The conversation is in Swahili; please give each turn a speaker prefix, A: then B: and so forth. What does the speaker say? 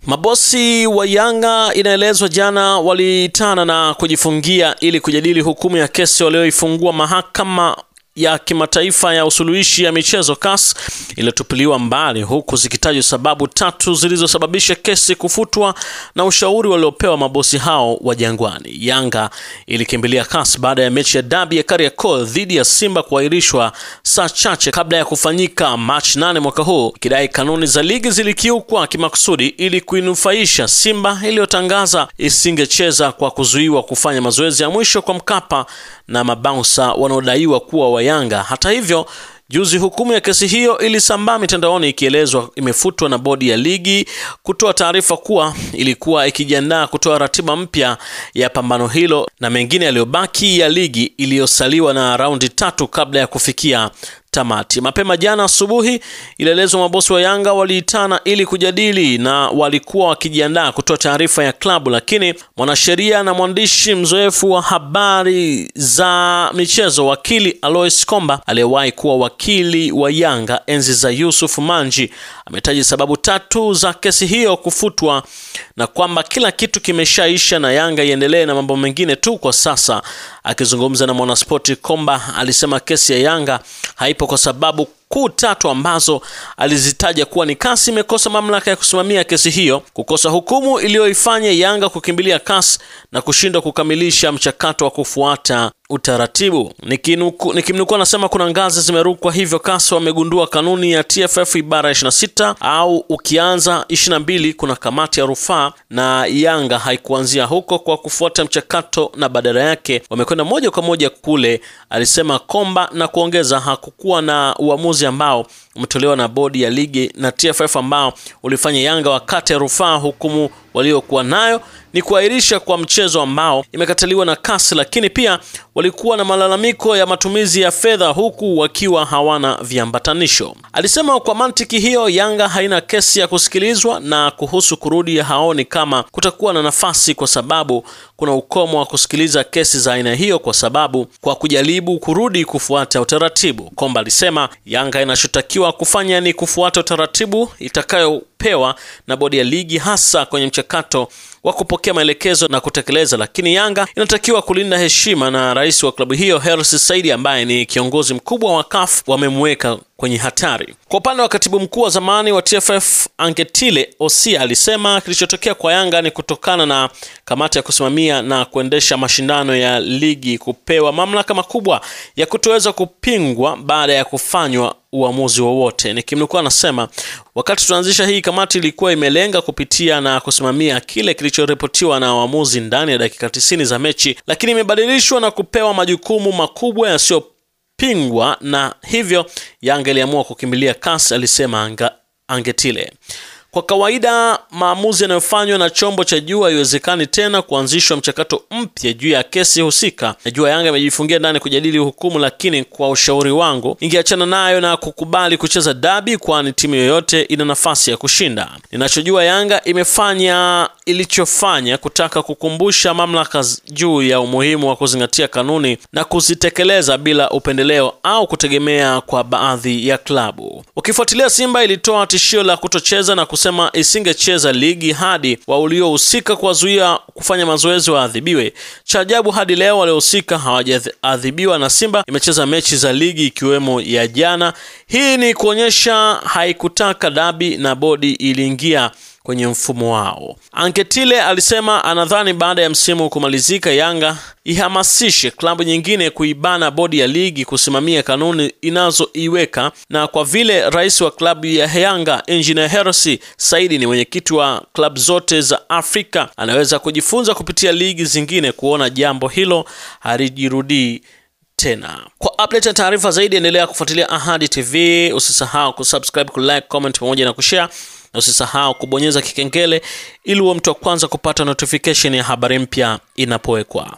A: Mabosi wa Yanga inaelezwa jana walitana na kujifungia ili kujadili hukumu ya kesi walioifungua mahakama ya kimataifa ya usuluhishi ya michezo CAS iliyotupiliwa mbali, huku zikitajwa sababu tatu zilizosababisha kesi kufutwa na ushauri waliopewa mabosi hao wa Jangwani. Yanga ilikimbilia CAS baada ya mechi ya dabi ya Kariakoo dhidi ya Simba kuahirishwa saa chache kabla ya kufanyika Machi 8 mwaka huu, ikidai kanuni za ligi zilikiukwa kimakusudi ili kuinufaisha Simba iliyotangaza isingecheza kwa kuzuiwa kufanya mazoezi ya mwisho kwa Mkapa na mabounsa wanaodaiwa kuwa wa Yanga. Hata hivyo, juzi hukumu ya kesi hiyo ilisambaa mitandaoni ikielezwa imefutwa na bodi ya ligi kutoa taarifa kuwa ilikuwa ikijiandaa kutoa ratiba mpya ya pambano hilo na mengine yaliyobaki ya ligi iliyosaliwa na raundi 3 kabla ya kufikia tamati. Mapema jana asubuhi ilielezwa mabosi wa Yanga waliitana ili kujadili na walikuwa wakijiandaa kutoa taarifa ya klabu, lakini mwanasheria na mwandishi mzoefu wa habari za michezo wakili Alois Komba aliyewahi kuwa wakili wa Yanga enzi za Yusuf Manji ametaja sababu tatu za kesi hiyo kufutwa na kwamba kila kitu kimeshaisha na Yanga iendelee na mambo mengine tu kwa sasa. Akizungumza na Mwanaspoti, Komba alisema kesi ya Yanga haipo kwa sababu kuu tatu ambazo alizitaja kuwa ni CAS imekosa mamlaka ya kusimamia kesi hiyo, kukosa hukumu iliyoifanya Yanga kukimbilia CAS na kushindwa kukamilisha mchakato wa kufuata utaratibu. Nikimnukuu anasema kuna ngazi zimerukwa, hivyo CAS wamegundua kanuni ya TFF ibara 26 au ukianza 22 kuna kamati ya rufaa, na Yanga haikuanzia huko kwa kufuata mchakato na badala yake wamekwenda moja kwa moja kule, alisema Komba, na kuongeza hakukuwa na uamuzi ambao umetolewa na bodi ya ligi na TFF ambao ulifanya Yanga wakati rufaa. Hukumu waliokuwa nayo ni kuahirisha kwa mchezo ambao imekataliwa na CAS, lakini pia walikuwa na malalamiko ya matumizi ya fedha huku wakiwa hawana viambatanisho. Alisema kwa mantiki hiyo Yanga haina kesi ya kusikilizwa, na kuhusu kurudi haoni kama kutakuwa na nafasi kwa sababu kuna ukomo wa kusikiliza kesi za aina hiyo kwa sababu kwa kujaribu kurudi kufuata utaratibu. Komba alisema Yanga inachotakiwa kufanya ni kufuata utaratibu itakayopewa na bodi ya ligi, hasa kwenye mchakato wa kupokea maelekezo na kutekeleza, lakini Yanga inatakiwa kulinda heshima, na rais wa klabu hiyo Hersi Said ambaye ni kiongozi mkubwa wa CAF wamemweka kwenye hatari. Kwa upande wa katibu mkuu wa zamani wa TFF Anketile Osia alisema kilichotokea kwa Yanga ni kutokana na kamati ya kusimamia na kuendesha mashindano ya ligi kupewa mamlaka makubwa ya kutoweza kupingwa baada ya kufanywa uamuzi wowote. Nikimnukuu anasema wakati tunaanzisha hii kamati ilikuwa imelenga kupitia na kusimamia kile kilichoripotiwa na waamuzi ndani ya dakika 90 za mechi, lakini imebadilishwa na kupewa majukumu makubwa yasiyopingwa, na hivyo Yanga iliamua kukimbilia CAS, alisema Angetile. Kwa kawaida maamuzi yanayofanywa na chombo cha juu haiwezekani tena kuanzishwa mchakato mpya juu ya kesi husika. Najua Yanga imejifungia ndani kujadili hukumu, lakini kwa ushauri wangu ningeachana nayo na kukubali kucheza dabi, kwani timu yoyote ina nafasi ya kushinda. Ninachojua Yanga imefanya ilichofanya kutaka kukumbusha mamlaka juu ya umuhimu wa kuzingatia kanuni na kuzitekeleza bila upendeleo au kutegemea kwa baadhi ya klabu. Ukifuatilia, Simba ilitoa tishio la kutocheza na kusema isingecheza ligi hadi waliohusika kuwazuia kufanya mazoezi waadhibiwe. Cha ajabu hadi leo waliohusika hawajaadhibiwa na Simba imecheza mechi za ligi ikiwemo ya jana. Hii ni kuonyesha haikutaka dabi na bodi iliingia kwenye mfumo wao. Anketile alisema anadhani baada ya msimu kumalizika Yanga ihamasishe klabu nyingine kuibana bodi ya ligi kusimamia kanuni inazoiweka, na kwa vile rais wa klabu ya Yanga Engineer Hersi Said ni mwenyekiti wa klabu zote za Afrika, anaweza kujifunza kupitia ligi zingine kuona jambo hilo halijirudii tena. Kwa update na taarifa zaidi endelea kufuatilia Ahadi TV. Usisahau kusubscribe, kulike, comment pamoja na kushare, na usisahau kubonyeza kikengele ili uwe mtu wa kwanza kupata notification ya habari mpya inapowekwa.